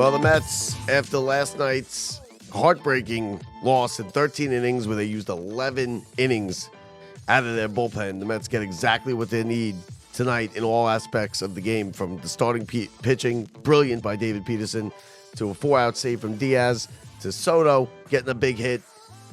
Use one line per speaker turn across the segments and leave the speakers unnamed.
Well, the Mets, after last night's heartbreaking loss in 13 innings where they used 11 innings out of their bullpen, the Mets get exactly what they need tonight in all aspects of the game, from the starting pitching, brilliant by David Peterson, to a 4-out save from Diaz, to Soto getting a big hit,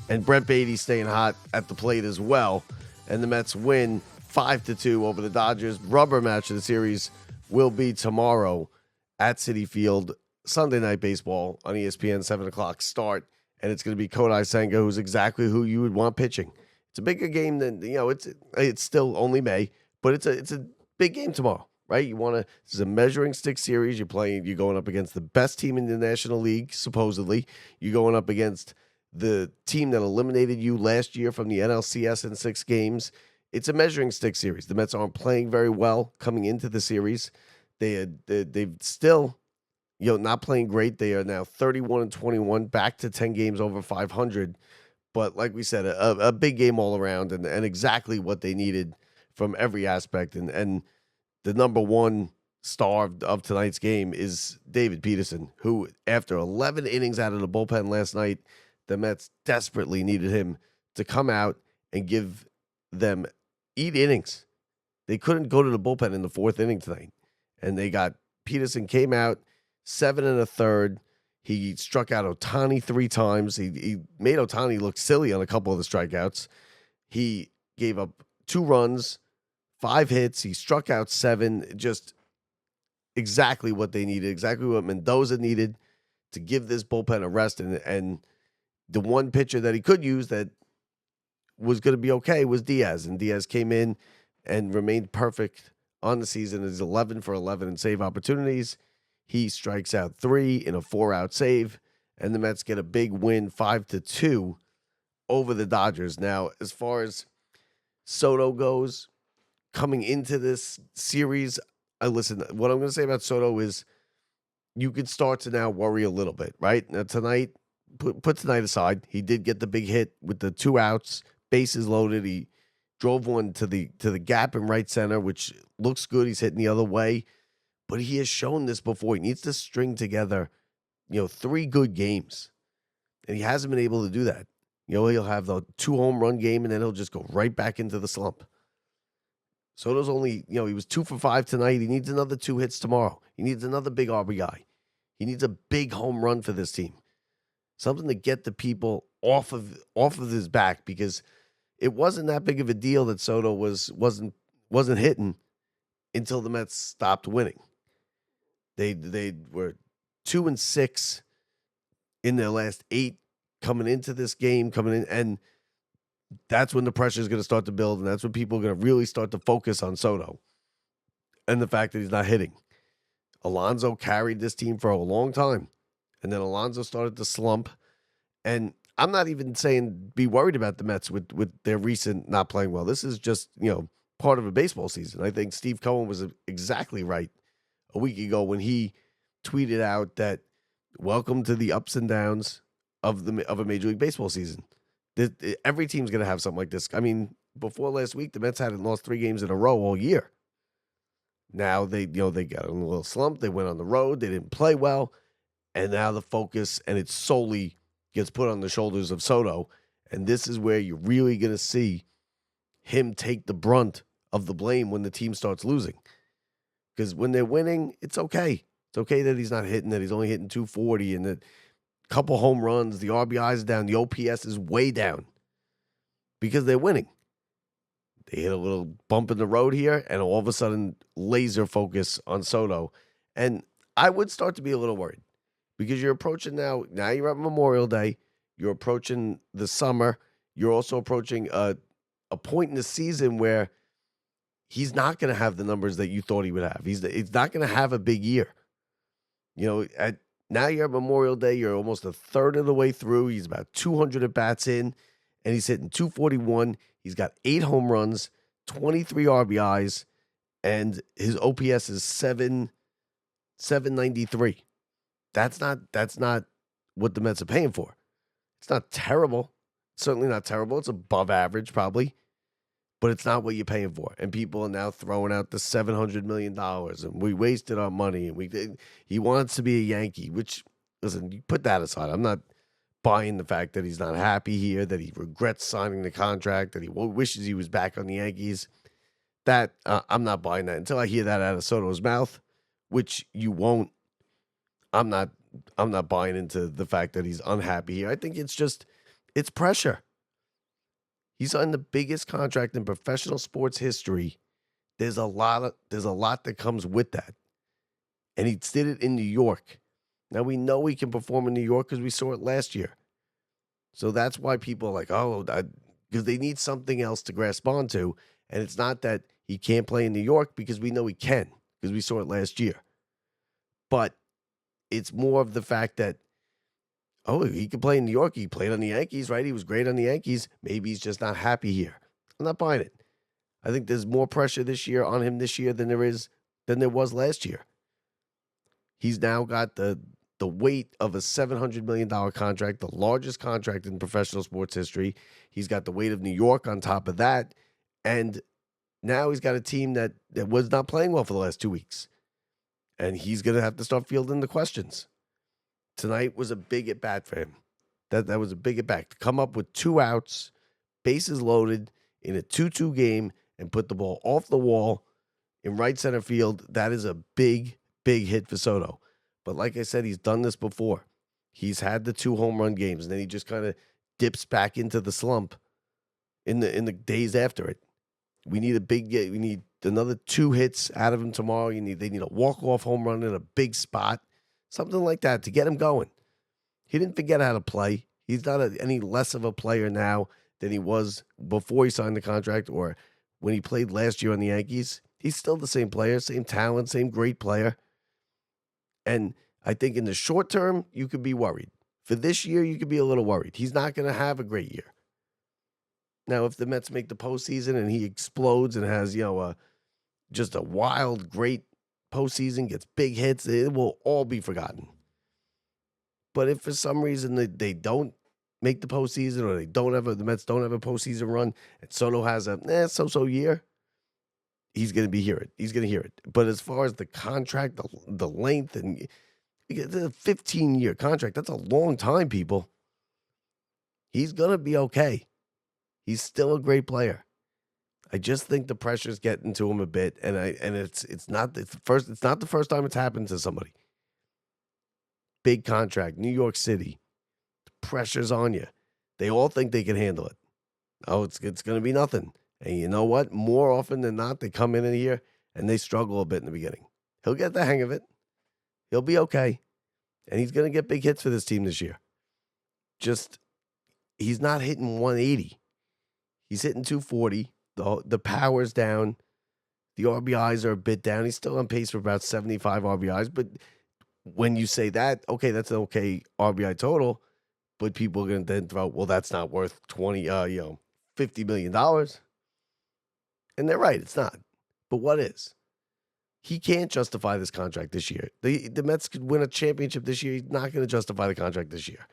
and Brett Baty staying hot at the plate as well. And the Mets win 5-2 over the Dodgers. Rubber match of the series will be tomorrow at Citi Field. Sunday Night Baseball on ESPN, 7 o'clock start, and it's going to be Kodai Senga, who's exactly who you would want pitching. It's a bigger game than, it's still only May, but it's a big game tomorrow, right? This is a measuring stick series. You're going up against the best team in the National League, supposedly. You're going up against the team that eliminated you last year from the NLCS in 6 games. It's a measuring stick series. The Mets aren't playing very well coming into the series. They've still, not playing great. They are now 31-21, back to 10 games over 500. But like we said, a big game all around, and exactly what they needed from every aspect. And the number one star of tonight's game is David Peterson, who, after 11 innings out of the bullpen last night, the Mets desperately needed him to come out and give them 8 innings. They couldn't go to the bullpen in the 4th inning tonight. And Peterson came out 7 1/3. He struck out Ohtani 3 times. He made Ohtani look silly on a couple of the strikeouts. He gave up 2 runs, 5 hits. He struck out 7. Just exactly what they needed, exactly what Mendoza needed to give this bullpen a rest. And the one pitcher that he could use that was going to be okay was Diaz. And Diaz came in and remained perfect on the season. Is 11 for 11 in save opportunities. He strikes out 3 in a 4-out save, and the Mets get a big win, 5-2 over the Dodgers. Now, as far as Soto goes, coming into this series, listen, what I'm going to say about Soto is you could start to now worry a little bit, right? Now, tonight, put tonight aside. He did get the big hit with the 2 outs, bases loaded. He drove one to the gap in right center, which looks good. He's hitting the other way. But he has shown this before. He needs to string together, 3 good games. And he hasn't been able to do that. He'll have the 2 home run game, and then he'll just go right back into the slump. Soto's only, he was 2 for 5 tonight. He needs another 2 hits tomorrow. He needs another big RBI. He needs a big home run for this team. Something to get the people off of his back, because it wasn't that big of a deal that Soto wasn't hitting until the Mets stopped winning. They were 2-6 in their last 8 coming into this game, and that's when the pressure is going to start to build, and that's when people are going to really start to focus on Soto and the fact that he's not hitting. Alonso carried this team for a long time, and then Alonso started to slump, and I'm not even saying be worried about the Mets with their recent not playing well. This is just, part of a baseball season. I think Steve Cohen was exactly right a week ago when he tweeted out that welcome to the ups and downs of a Major League Baseball season. Every team's going to have something like this. I mean, before last week, the Mets hadn't lost 3 games in a row all year. Now they got a little slump. They went on the road. They didn't play well. And now the focus, and it solely gets put on the shoulders of Soto. And this is where you're really going to see him take the brunt of the blame when the team starts losing. Because when they're winning, it's okay. It's okay that he's not hitting, that he's only hitting 240, and that couple home runs, the RBIs is down, the OPS is way down because they're winning. They hit a little bump in the road here, and all of a sudden, laser focus on Soto. And I would start to be a little worried because you're approaching now you're at Memorial Day, you're approaching the summer, you're also approaching a point in the season where he's not going to have the numbers that you thought he would have. He's not going to have a big year. Now you're at Memorial Day. You're almost a third of the way through. He's about 200 at-bats in, and he's hitting 241. He's got 8 home runs, 23 RBIs, and his OPS is 793. That's not what the Mets are paying for. It's not terrible. It's certainly not terrible. It's above average, probably. but it's not what you're paying for. And people are now throwing out the $700 million, and we wasted our money. And he wants to be a Yankee, which, listen, you put that aside. I'm not buying the fact that he's not happy here, that he regrets signing the contract, that he wishes he was back on the Yankees. That I'm not buying that until I hear that out of Soto's mouth, which you won't. I'm not buying into the fact that he's unhappy here. I think it's pressure. He's on the biggest contract in professional sports history. There's a lot that comes with that. And he did it in New York. Now we know he can perform in New York because we saw it last year. So that's why people are like, because they need something else to grasp onto. And it's not that he can't play in New York, because we know he can, because we saw it last year. But it's more of the fact that, he can play in New York. He played on the Yankees, right? He was great on the Yankees. Maybe he's just not happy here. I'm not buying it. I think there's more pressure this year on him this year than there was last year. He's now got the weight of a $700 million contract, the largest contract in professional sports history. He's got the weight of New York on top of that. And now he's got a team that was not playing well for the last 2 weeks. And he's going to have to start fielding the questions. Tonight was a big at-bat for him. That was a big at-bat. To come up with 2 outs, bases loaded, in a 2-2 game, and put the ball off the wall in right center field, that is a big, big hit for Soto. But like I said, he's done this before. He's had the 2 home run games, and then he just kind of dips back into the slump in the days after it. We need another 2 hits out of him tomorrow. They need a walk-off home run in a big spot. Something like that to get him going. He didn't forget how to play. He's not any less of a player now than he was before he signed the contract or when he played last year on the Yankees. He's still the same player, same talent, same great player. And I think in the short term, you could be worried. For this year, you could be a little worried. He's not going to have a great year. Now, if the Mets make the postseason and he explodes and has, just a wild, great postseason, gets big hits, it will all be forgotten. But if for some reason they don't make the postseason, or the Mets don't have a postseason run, and Soto has a so-so year, he's going to hear it. But as far as the contract, the length, and the 15-year contract, that's a long time, people. He's going to be okay. He's still a great player. I just think the pressure's getting to him a bit, and it's not the first time it's happened to somebody. Big contract, New York City. The pressure's on you. They all think they can handle it. Oh, it's going to be nothing. And you know what? More often than not, they come in here and they struggle a bit in the beginning. He'll get the hang of it. He'll be okay. And he's going to get big hits for this team this year. Just, he's not hitting 180. He's hitting 240. The power's down. The RBIs are a bit down. He's still on pace for about 75 RBIs. But when you say that, okay, that's an okay RBI total. But people are going to then throw, well, that's not worth $50 million. And they're right, it's not. But what is? He can't justify this contract this year. The Mets could win a championship this year. He's not going to justify the contract this year.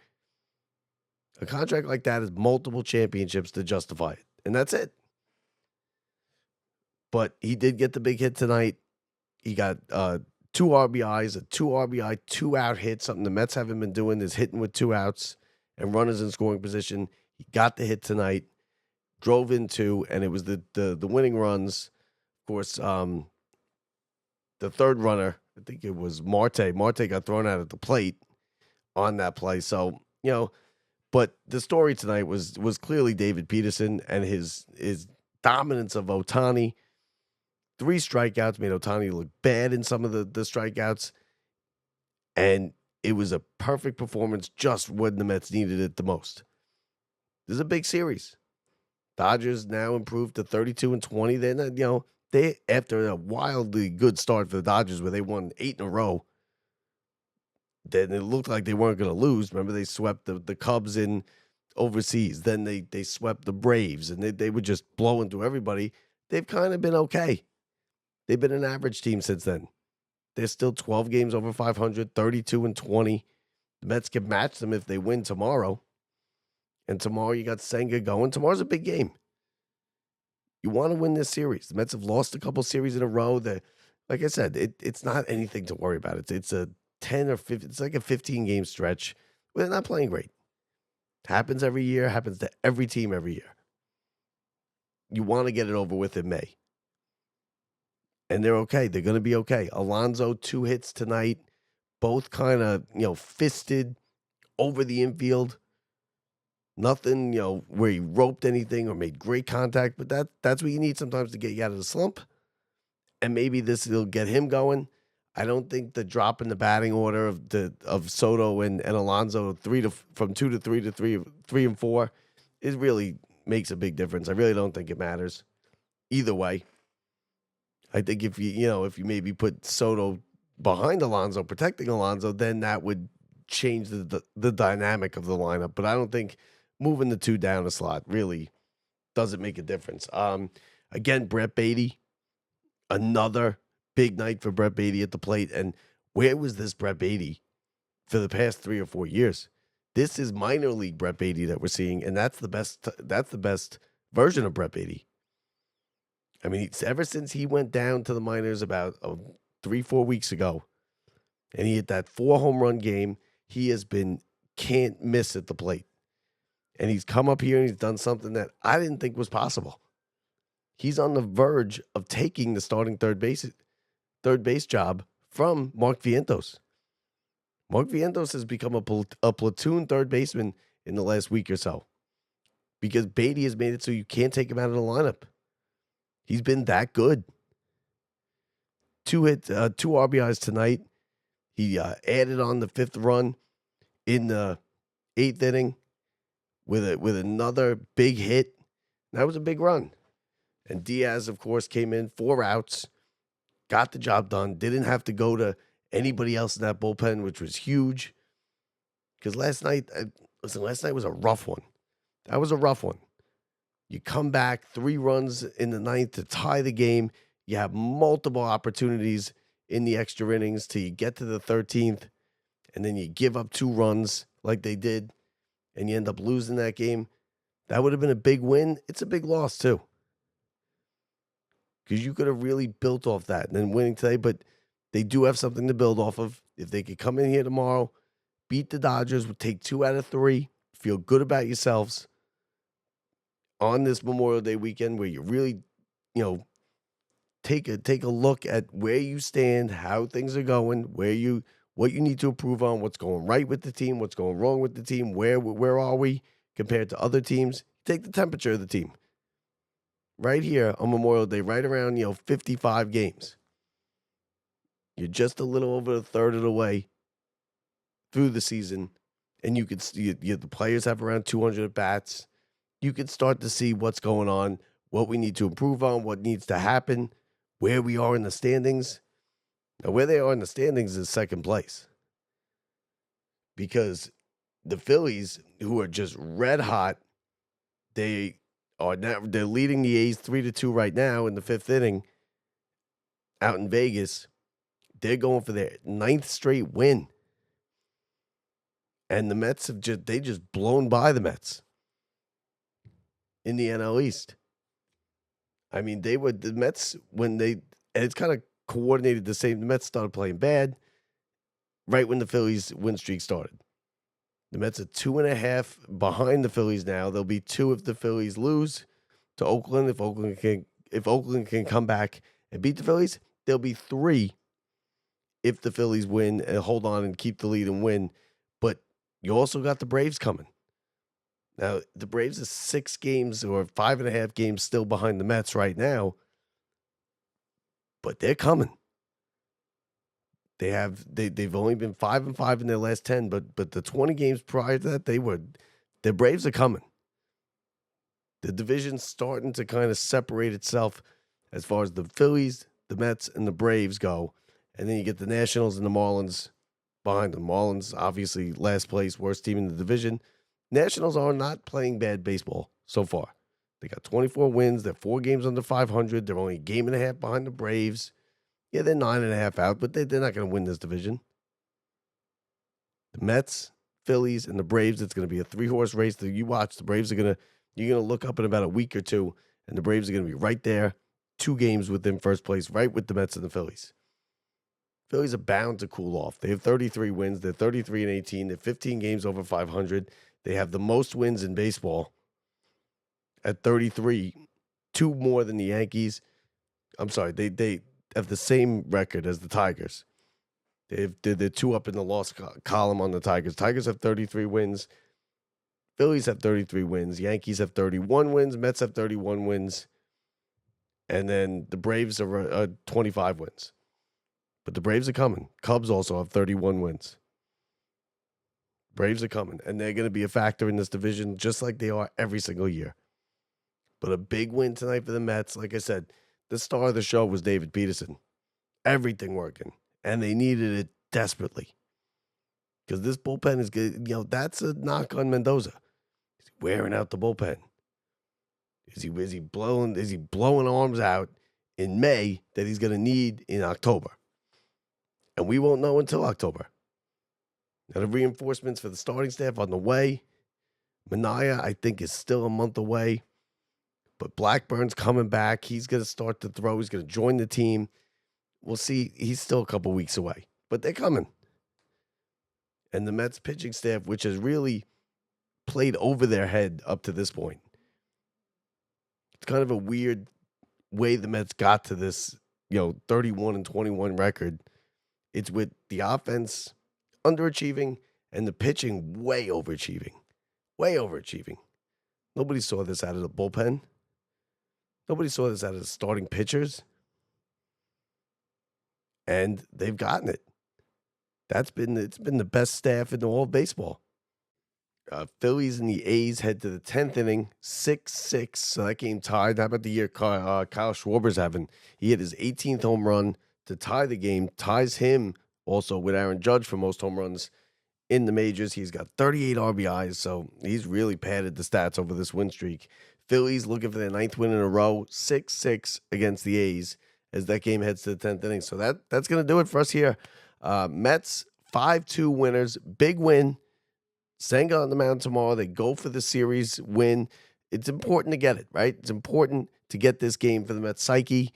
A contract like that is multiple championships to justify it. And that's it. But he did get the big hit tonight. He got 2 RBIs, a 2 RBI, 2-out hit. Something the Mets haven't been doing is hitting with 2 outs and runners in scoring position. He got the hit tonight, drove in 2, and it was the winning runs. Of course, the third runner, I think it was Marte. Marte got thrown out at the plate on that play. So, but the story tonight was clearly David Peterson and his dominance of Ohtani. 3 strikeouts made Ohtani look bad in some of the strikeouts. And it was a perfect performance just when the Mets needed it the most. This is a big series. Dodgers now improved to 32-20. They're not, they, after a wildly good start for the Dodgers where they won 8 in a row, then it looked like they weren't going to lose. Remember, they swept the Cubs in overseas. Then they swept the Braves, and they were just blowing through everybody. They've kind of been okay. They've been an average team since then. They're still 12 games over 500, 32-20. The Mets can match them if they win tomorrow. And tomorrow you got Senga going. Tomorrow's a big game. You want to win this series. The Mets have lost a couple series in a row. That, like I said, it's not anything to worry about. It's a 10 or 15. It's like a 15-game stretch where they're not playing great. Happens every year. Happens to every team every year. You want to get it over with in May. And they're okay. They're going to be okay. Alonso, 2 hits tonight. Both kind of, fisted over the infield. Nothing, where he roped anything or made great contact. But that's what you need sometimes to get you out of the slump. And maybe this will get him going. I don't think the drop in the batting order of Soto and Alonso from 2 to 3 to 3 and 4 it really makes a big difference. I really don't think it matters either way. I think if you maybe put Soto behind Alonso, protecting Alonso, then that would change the dynamic of the lineup. But I don't think moving the 2 down a slot really doesn't make a difference. Again, Brett Baty, another big night for Brett Baty at the plate. And where was this Brett Baty for the past 3 or 4 years? This is minor league Brett Baty that we're seeing, and that's the best version of Brett Baty. I mean, ever since he went down to the minors about 3-4 weeks ago, and he hit that 4-home run game, he has been can't miss at the plate. And he's come up here and he's done something that I didn't think was possible. He's on the verge of taking the starting third base job from Mark Vientos. Mark Vientos has become a platoon third baseman in the last week or so because Baty has made it so you can't take him out of the lineup. He's been that good. 2 RBIs tonight. He added on the 5th run in the 8th inning with another big hit. That was a big run. And Diaz, of course, came in 4 outs, got the job done, didn't have to go to anybody else in that bullpen, which was huge. Because last night was a rough one. That was a rough one. You come back 3 runs in the 9th to tie the game. You have multiple opportunities in the extra innings till you get to the 13th, and then you give up 2 runs like they did, and you end up losing that game. That would have been a big win. It's a big loss, too. Because you could have really built off that and then winning today, but they do have something to build off of. If they could come in here tomorrow, beat the Dodgers, would take 2 out of 3, feel good about yourselves on this Memorial Day weekend where you really, take a look at where you stand, how things are going, what you need to improve on, what's going right with the team, what's going wrong with the team, where are we compared to other teams. Take the temperature of the team. Right here on Memorial Day, right around, 55 games. You're just a little over a third of the way through the season, and the players have around 200 at bats. You can start to see what's going on, what we need to improve on, what needs to happen, where we are in the standings. Now, where they are in the standings is second place. Because the Phillies, who are just red hot, they're leading the A's 3-2 right now in the 5th inning out in Vegas. They're going for their 9th straight win. And the Mets have just blown by the Mets in the NL East. I mean, the Mets, and it's kind of coordinated the same. The Mets started playing bad right when the Phillies win streak started. The Mets are 2.5 behind the Phillies now. They'll be 2 if the Phillies lose to Oakland. If Oakland can come back and beat the Phillies, they'll be 3 if the Phillies win and hold on and keep the lead and win. But you also got the Braves coming. Now, the Braves are 6 games or 5.5 games still behind the Mets right now, but they're coming. They've only been 5-5 in their last 10, but the 20 games prior to that, the Braves are coming. The division's starting to kind of separate itself as far as the Phillies, the Mets, and the Braves go, and then you get the Nationals and the Marlins behind them. Marlins, obviously, last place, worst team in the division. Nationals are not playing bad baseball so far. They got 24 wins. They're 4 games under 500. They're only a game and a half behind the Braves. Yeah, they're 9.5 out, but they're not going to win this division. The Mets, Phillies, and the Braves, it's going to be a 3-horse race that you watch. The Braves you're going to look up in about a week or 2, And the Braves are going to be right there, 2 games within first place, right with the Mets and the Phillies. Phillies are bound to cool off. They have 33 wins. They're 33-18. They're 15 games over 500. They have the most wins in baseball at 33, 2 more than the Yankees. I'm sorry, they have the same record as the Tigers. They're 2 up in the loss column on the Tigers. Tigers have 33 wins. Phillies have 33 wins. Yankees have 31 wins. Mets have 31 wins. And then the Braves are 25 wins. But the Braves are coming. Cubs also have 31 wins. Braves are coming. And they're going to be a factor in this division just like they are every single year. But a big win tonight for the Mets. Like I said, the star of the show was David Peterson. Everything working. And they needed it desperately. Because this bullpen is good. That's a knock on Mendoza. He's wearing out the bullpen. Is he blowing arms out in May that he's going to need in October? And we won't know until October. Now, the reinforcements for the starting staff on the way. Minaya, I think, is still a month away. But Blackburn's coming back. He's going to start to throw. He's going to join the team. We'll see. He's still a couple weeks away. But they're coming. And the Mets pitching staff, which has really played over their head up to this point. It's kind of a weird way the Mets got to this, 31-21 record. It's with the offense underachieving and the pitching way overachieving. Way overachieving. Nobody saw this out of the bullpen. Nobody saw this out of the starting pitchers. And they've gotten it. It's been the best staff in all of baseball. Phillies and the A's head to the 10th inning, 6-6. So that game tied. How about the year Kyle Schwarber's having? He hit his 18th home run to tie the game. Ties him also with Aaron Judge for most home runs in the majors. He's got 38 RBIs, so he's really padded the stats over this win streak. Phillies looking for their 9th win in a row, 6-6 against the A's as that game heads to the 10th inning. So that's going to do it for us here. Mets, 5-2 winners. Big win. Senga on the mound tomorrow. They go for the series win. It's important to get it, right? It's important to get this game for the Mets psyche.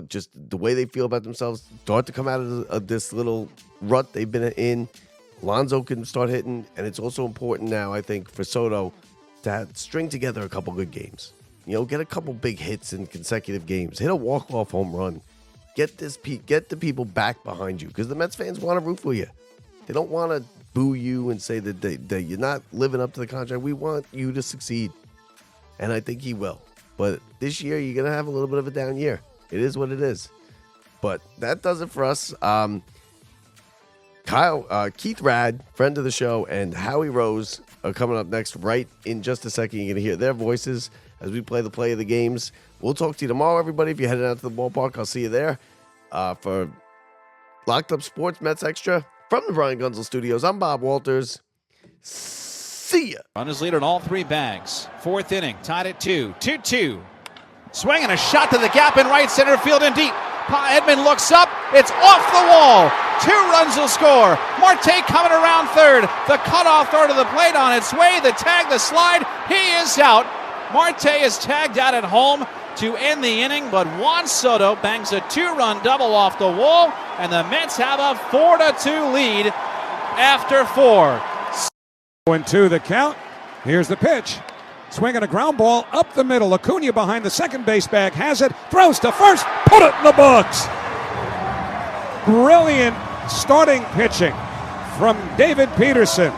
Just the way they feel about themselves. Start to come out of this little rut they've been in. Alonso can start hitting. And it's also important now, I think, for Soto to string together a couple good games. Get a couple big hits in consecutive games. Hit a walk-off home run. Get the people back behind you. Because the Mets fans want to root for you. They don't want to boo you and say that you're not living up to the contract. We want you to succeed. And I think he will. But this year, you're going to have a little bit of a down year. It is what it is. But that does it for us. Keith Rad, friend of the show, and Howie Rose are coming up next right in just a second. You're going to hear their voices as we play the play of the games. We'll talk to you tomorrow, everybody. If you're heading out to the ballpark, I'll see you there for Locked Up Sports Mets Extra. From the Brian Gunzel Studios, I'm Bob Walters. See ya.
Runners lead on all 3 bags. 4th inning, tied at 2. 2-2. Swinging a shot to the gap in right center field and deep. Edman looks up. It's off the wall. 2 runs will score. Marte coming around third. The cutoff throw to the plate on its way. The tag, the slide. He is out. Marte is tagged out at home to end the inning, but Juan Soto bangs a 2-run double off the wall, and the Mets have a 4-2 lead after 4.
1-2 the count. Here's the pitch. Swinging a ground ball up the middle. Acuna behind the second base bag has it. Throws to first. Put it in the books. Brilliant starting pitching from David Peterson.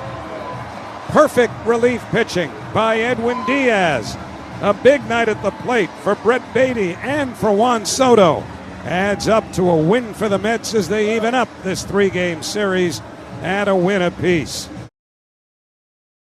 Perfect relief pitching by Edwin Diaz. A big night at the plate for Brett Baty and for Juan Soto. Adds up to a win for the Mets as they even up this 3-game series at a win apiece.